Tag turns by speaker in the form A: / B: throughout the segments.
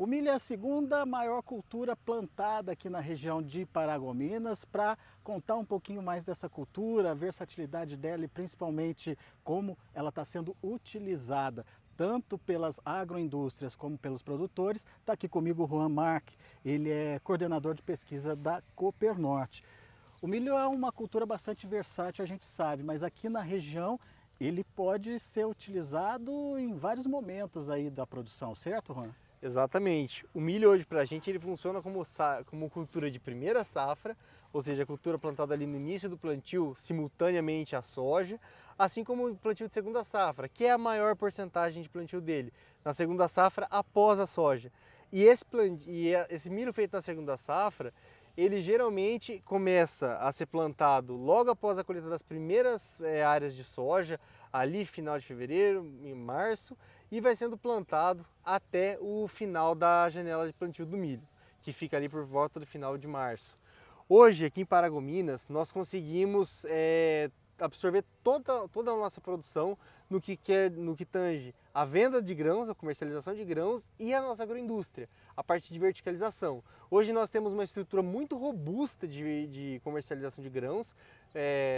A: O milho é a segunda maior cultura plantada aqui na região de Paragominas. Para contar um pouquinho mais dessa cultura, a versatilidade dela e principalmente como ela está sendo utilizada tanto pelas agroindústrias como pelos produtores, está aqui comigo o Juan Marque, ele é coordenador de pesquisa da Coopernorte. O milho é uma cultura bastante versátil, a gente sabe, mas aqui na região ele pode ser utilizado em vários momentos aí da produção, certo, Juan?
B: Exatamente. O milho hoje para a gente ele funciona como cultura de primeira safra, ou seja, a cultura plantada ali no início do plantio, simultaneamente à soja, assim como o plantio de segunda safra, que é a maior porcentagem de plantio dele, na segunda safra após a soja. Esse milho feito na segunda safra, ele geralmente começa a ser plantado logo após a colheita das primeiras áreas de soja, ali final de fevereiro, em março, e vai sendo plantado até o final da janela de plantio do milho, que fica ali por volta do final de março. Hoje, aqui em Paragominas, nós conseguimos absorver toda a nossa produção no que tange a venda de grãos, a comercialização de grãos e a nossa agroindústria, a parte de verticalização. Hoje nós temos uma estrutura muito robusta de comercialização de grãos,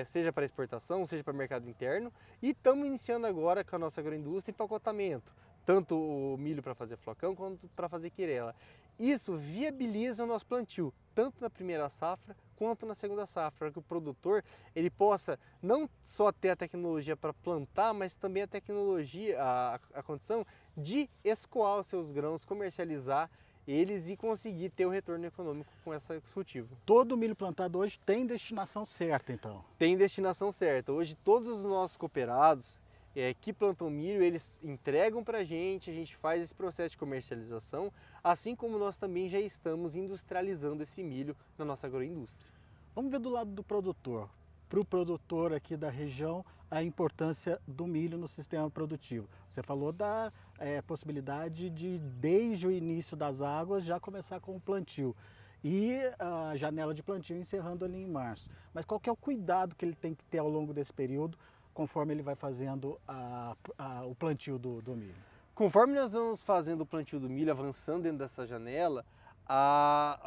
B: seja para exportação, seja para mercado interno, e estamos iniciando agora com a nossa agroindústria empacotamento, tanto o milho para fazer flocão quanto para fazer quirela. Isso viabiliza o nosso plantio, tanto na primeira safra quanto na segunda safra, para que o produtor ele possa não só ter a tecnologia para plantar, mas também a tecnologia, a condição de escoar os seus grãos, comercializar eles e conseguir ter o retorno econômico com esse cultivo.
A: Todo o milho plantado hoje tem destinação certa, então?
B: Tem destinação certa. Hoje todos os nossos cooperados que plantam milho, eles entregam para a gente faz esse processo de comercialização, assim como nós também já estamos industrializando esse milho na nossa agroindústria.
A: Vamos ver do lado do produtor. Para o produtor aqui da região, a importância do milho no sistema produtivo. Você falou da possibilidade de, desde o início das águas, já começar com o plantio. E a janela de plantio encerrando ali em março. Mas qual que é o cuidado que ele tem que ter ao longo desse período, conforme ele vai fazendo o plantio do milho?
B: Conforme nós vamos fazendo o plantio do milho, avançando dentro dessa janela,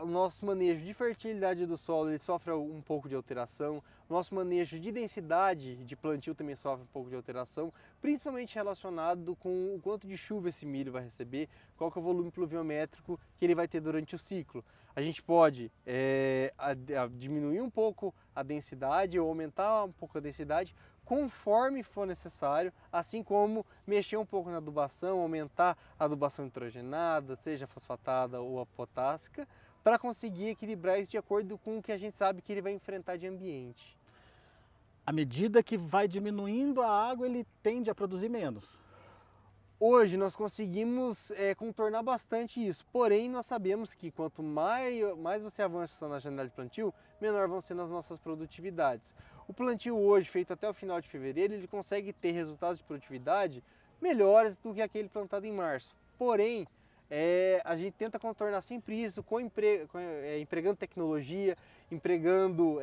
B: o nosso manejo de fertilidade do solo ele sofre um pouco de alteração, o nosso manejo de densidade de plantio também sofre um pouco de alteração, principalmente relacionado com o quanto de chuva esse milho vai receber, qual que é o volume pluviométrico que ele vai ter durante o ciclo. A gente pode diminuir um pouco a densidade ou aumentar um pouco a densidade, conforme for necessário, assim como mexer um pouco na adubação, aumentar a adubação nitrogenada, seja fosfatada ou a potássica, para conseguir equilibrar isso de acordo com o que a gente sabe que ele vai enfrentar de ambiente.
A: À medida que vai diminuindo a água, ele tende a produzir menos.
B: Hoje nós conseguimos contornar bastante isso, porém nós sabemos que quanto mais você avança na janela de plantio, menor vão ser as nossas produtividades. O plantio hoje, feito até o final de fevereiro, ele consegue ter resultados de produtividade melhores do que aquele plantado em março. Porém, a gente tenta contornar sempre isso empregando tecnologia, empregando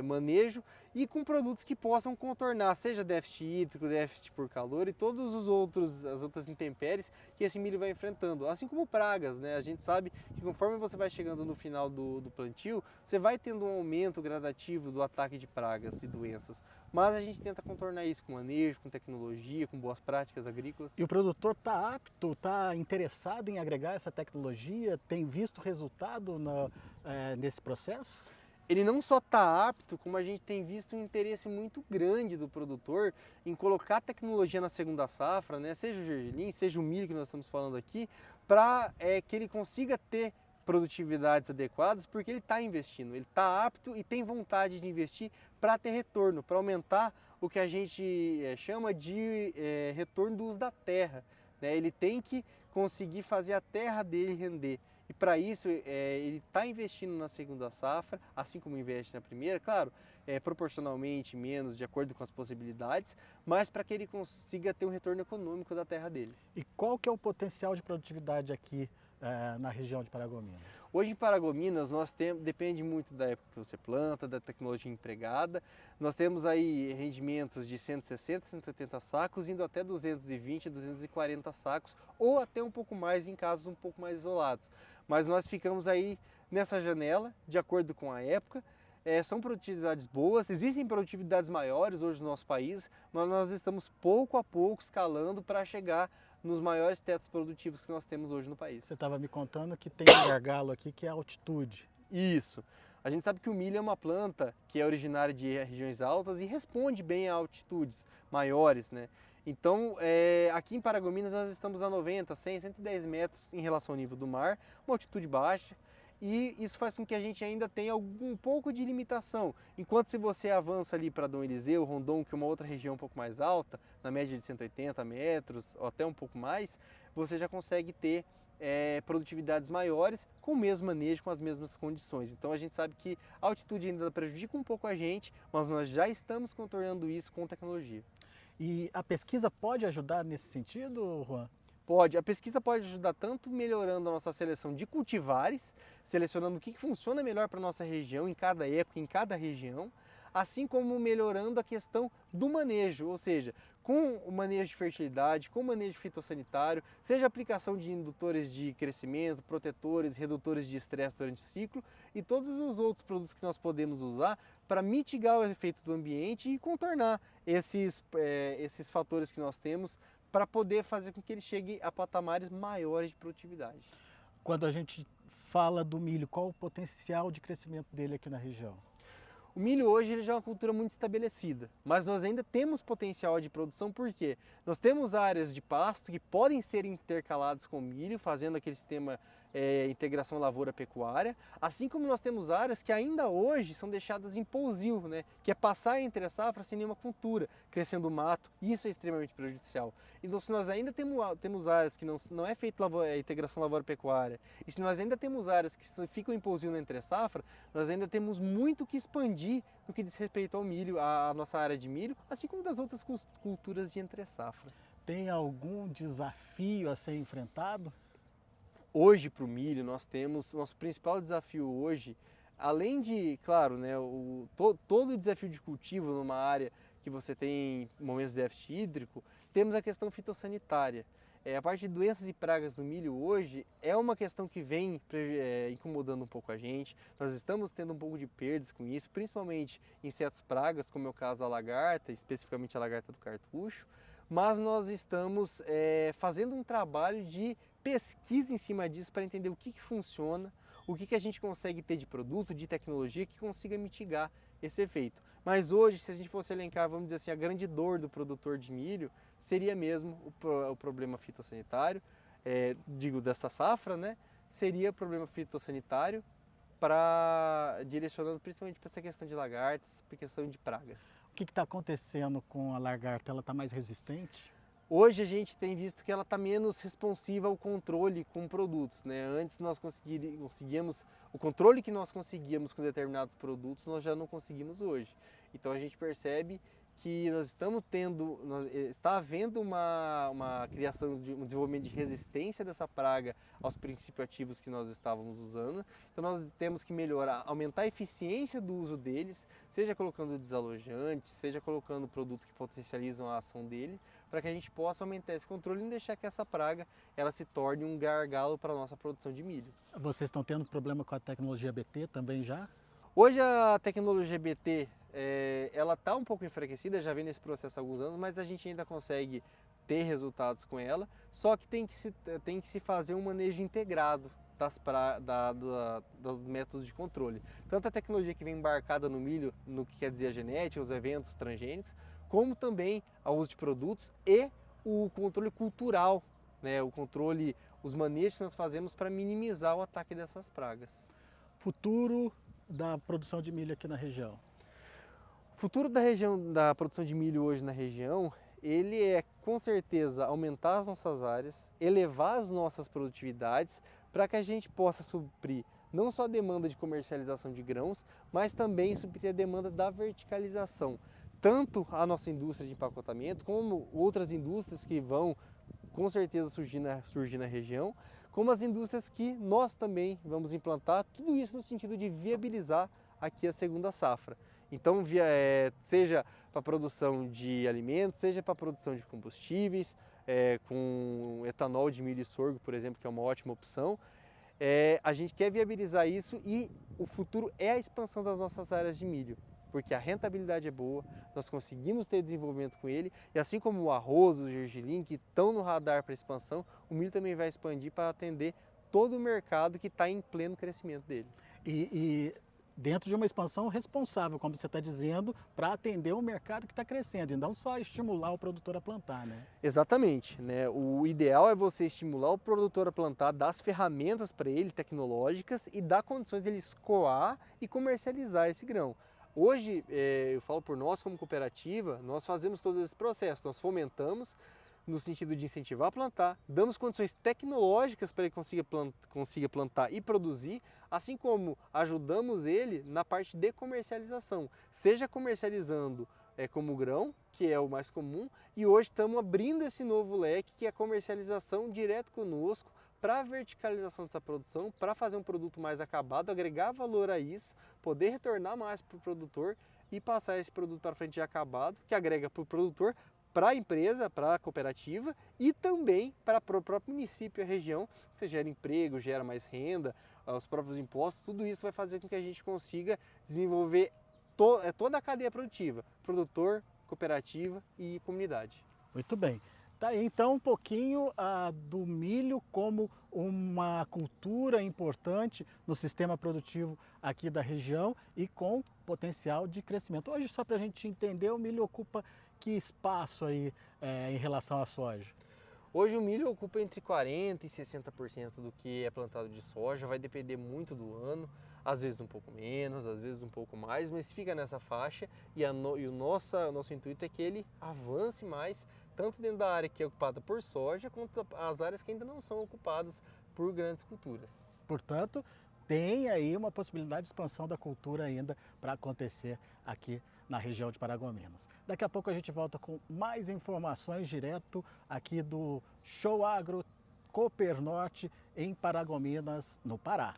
B: manejo e com produtos que possam contornar, seja déficit hídrico, déficit por calor e todas as outras intempéries que esse milho vai enfrentando, assim como pragas, né? A gente sabe que conforme você vai chegando no final do plantio, você vai tendo um aumento gradativo do ataque de pragas e doenças, mas a gente tenta contornar isso com manejo, com tecnologia, com boas práticas agrícolas.
A: E o produtor está apto, está interessado em agregar essa tecnologia, tem visto resultado nesse processo?
B: Ele não só está apto, como a gente tem visto um interesse muito grande do produtor em colocar tecnologia na segunda safra, né? Seja o gergelim, seja o milho que nós estamos falando aqui, para que ele consiga ter produtividades adequadas, porque ele está investindo, ele está apto e tem vontade de investir para ter retorno, para aumentar o que a gente chama de retorno do uso da terra, né? Ele tem que conseguir fazer a terra dele render. E para isso ele está investindo na segunda safra, assim como investe na primeira, claro, proporcionalmente menos, de acordo com as possibilidades, mas para que ele consiga ter um retorno econômico da terra dele.
A: E qual que é o potencial de produtividade aqui na região de Paragominas?
B: Hoje em Paragominas nós temos, depende muito da época que você planta, da tecnologia empregada. Nós temos aí rendimentos de 160, 180 sacos, indo até 220, 240 sacos, ou até um pouco mais em casos um pouco mais isolados. Mas nós ficamos aí nessa janela, de acordo com a época. São produtividades boas, existem produtividades maiores hoje no nosso país, mas nós estamos pouco a pouco escalando para chegar nos maiores tetos produtivos que nós temos hoje no país.
A: Você estava me contando que tem um gargalo aqui que é a altitude.
B: Isso. A gente sabe que o milho é uma planta que é originária de regiões altas e responde bem a altitudes maiores, né? Então, aqui em Paragominas nós estamos a 90, 100, 110 metros em relação ao nível do mar, uma altitude baixa. E isso faz com que a gente ainda tenha um pouco de limitação. Enquanto se você avança ali para Dom Eliseu, Rondon, que é uma outra região um pouco mais alta, na média de 180 metros ou até um pouco mais, você já consegue ter produtividades maiores com o mesmo manejo, com as mesmas condições. Então a gente sabe que a altitude ainda prejudica um pouco a gente, mas nós já estamos contornando isso com tecnologia.
A: E a pesquisa pode ajudar nesse sentido, Juan?
B: Pode, a pesquisa pode ajudar tanto melhorando a nossa seleção de cultivares, selecionando o que funciona melhor para a nossa região, em cada época, em cada região, assim como melhorando a questão do manejo, ou seja, com o manejo de fertilidade, com o manejo fitossanitário, seja a aplicação de indutores de crescimento, protetores, redutores de estresse durante o ciclo e todos os outros produtos que nós podemos usar para mitigar o efeito do ambiente e contornar esses fatores que nós temos para poder fazer com que ele chegue a patamares maiores de produtividade.
A: Quando a gente fala do milho, qual o potencial de crescimento dele aqui na região?
B: O milho hoje ele já é uma cultura muito estabelecida, mas nós ainda temos potencial de produção porque nós temos áreas de pasto que podem ser intercaladas com milho, fazendo aquele sistema integração lavoura-pecuária, assim como nós temos áreas que ainda hoje são deixadas em pousio, né? Que é passar entre a safra sem nenhuma cultura, crescendo mato, e isso é extremamente prejudicial. Então se nós ainda temos áreas que não é feita integração lavoura-pecuária, e se nós ainda temos áreas que ficam em pousio na entre-safra, nós ainda temos muito que expandir no que diz respeito ao milho, a nossa área de milho, assim como das outras culturas de entre-safra.
A: Tem algum desafio a ser enfrentado?
B: Hoje para o milho nós temos, nosso principal desafio hoje, além de, claro, né, todo o desafio de cultivo numa área que você tem momentos de déficit hídrico, temos a questão fitossanitária. A parte de doenças e pragas no milho hoje é uma questão que vem incomodando um pouco a gente. Nós estamos tendo um pouco de perdas com isso, principalmente insetos pragas, como é o caso da lagarta, especificamente a lagarta do cartucho. Mas nós estamos fazendo um trabalho de pesquisa em cima disso para entender o que funciona, o que a gente consegue ter de produto, de tecnologia que consiga mitigar esse efeito. Mas hoje, se a gente fosse elencar, vamos dizer assim, a grande dor do produtor de milho seria mesmo o problema fitossanitário, dessa safra, né? Seria o problema fitossanitário direcionando principalmente para essa questão de lagartas, para a questão de pragas.
A: O que está acontecendo com a lagarta? Ela está mais resistente?
B: Hoje a gente tem visto que ela está menos responsiva ao controle com produtos, né? Antes nós conseguíamos, o controle que nós conseguíamos com determinados produtos, nós já não conseguimos hoje. Então a gente percebe que está havendo uma criação um desenvolvimento de resistência dessa praga aos princípios ativos que nós estávamos usando. Então nós temos que melhorar, aumentar a eficiência do uso deles, seja colocando desalojantes, seja colocando produtos que potencializam a ação dele, para que a gente possa aumentar esse controle e não deixar que essa praga ela se torne um gargalo para a nossa produção de milho.
A: Vocês estão tendo problema com a tecnologia BT também já?
B: Hoje a tecnologia BT ela está um pouco enfraquecida, já vem nesse processo há alguns anos, mas a gente ainda consegue ter resultados com ela, só que tem que se fazer um manejo integrado dos métodos de controle. Tanto a tecnologia que vem embarcada no milho, no que quer dizer a genética, os eventos transgênicos, como também o uso de produtos e o controle cultural, né? Os manejos que nós fazemos para minimizar o ataque dessas pragas.
A: Futuro da produção de milho aqui na região?
B: O futuro da produção de milho hoje na região, ele é com certeza aumentar as nossas áreas, elevar as nossas produtividades para que a gente possa suprir não só a demanda de comercialização de grãos, mas também suprir a demanda da verticalização. Tanto a nossa indústria de empacotamento, como outras indústrias que vão com certeza surgir na região, como as indústrias que nós também vamos implantar, tudo isso no sentido de viabilizar aqui a segunda safra. Então, seja para a produção de alimentos, seja para a produção de combustíveis, com etanol de milho e sorgo, por exemplo, que é uma ótima opção, a gente quer viabilizar isso e o futuro é a expansão das nossas áreas de milho, porque a rentabilidade é boa, nós conseguimos ter desenvolvimento com ele, e assim como o arroz, o gergelim, que estão no radar para expansão, o milho também vai expandir para atender todo o mercado que está em pleno crescimento dele.
A: E dentro de uma expansão responsável, como você está dizendo, para atender um mercado que está crescendo e não só estimular o produtor a plantar, né?
B: Exatamente, né? O ideal é você estimular o produtor a plantar, dar as ferramentas para ele, tecnológicas, e dar condições dele escoar e comercializar esse grão. Hoje, eu falo por nós como cooperativa, nós fazemos todo esse processo, nós fomentamos no sentido de incentivar a plantar, damos condições tecnológicas para ele consiga plantar e produzir, assim como ajudamos ele na parte de comercialização, seja comercializando como grão, que é o mais comum, e hoje estamos abrindo esse novo leque, que é a comercialização direto conosco, para a verticalização dessa produção, para fazer um produto mais acabado, agregar valor a isso, poder retornar mais para o produtor e passar esse produto para frente de acabado, que agrega para o produtor, para a empresa, para a cooperativa e também para o próprio município e a região. Você gera emprego, gera mais renda, os próprios impostos, tudo isso vai fazer com que a gente consiga desenvolver toda a cadeia produtiva, produtor, cooperativa e comunidade.
A: Muito bem. Tá aí então um pouquinho do milho como uma cultura importante no sistema produtivo aqui da região e com potencial de crescimento. Hoje, só para a gente entender, o milho ocupa que espaço aí em relação à soja?
B: Hoje o milho ocupa entre 40% e 60% do que é plantado de soja, vai depender muito do ano, às vezes um pouco menos, às vezes um pouco mais, mas fica nessa faixa e o nosso intuito é que ele avance mais, tanto dentro da área que é ocupada por soja, quanto as áreas que ainda não são ocupadas por grandes culturas.
A: Portanto, tem aí uma possibilidade de expansão da cultura ainda para acontecer aqui na região de Paragominas. Daqui a pouco a gente volta com mais informações direto aqui do Show Agro Cooper Norte em Paragominas, no Pará.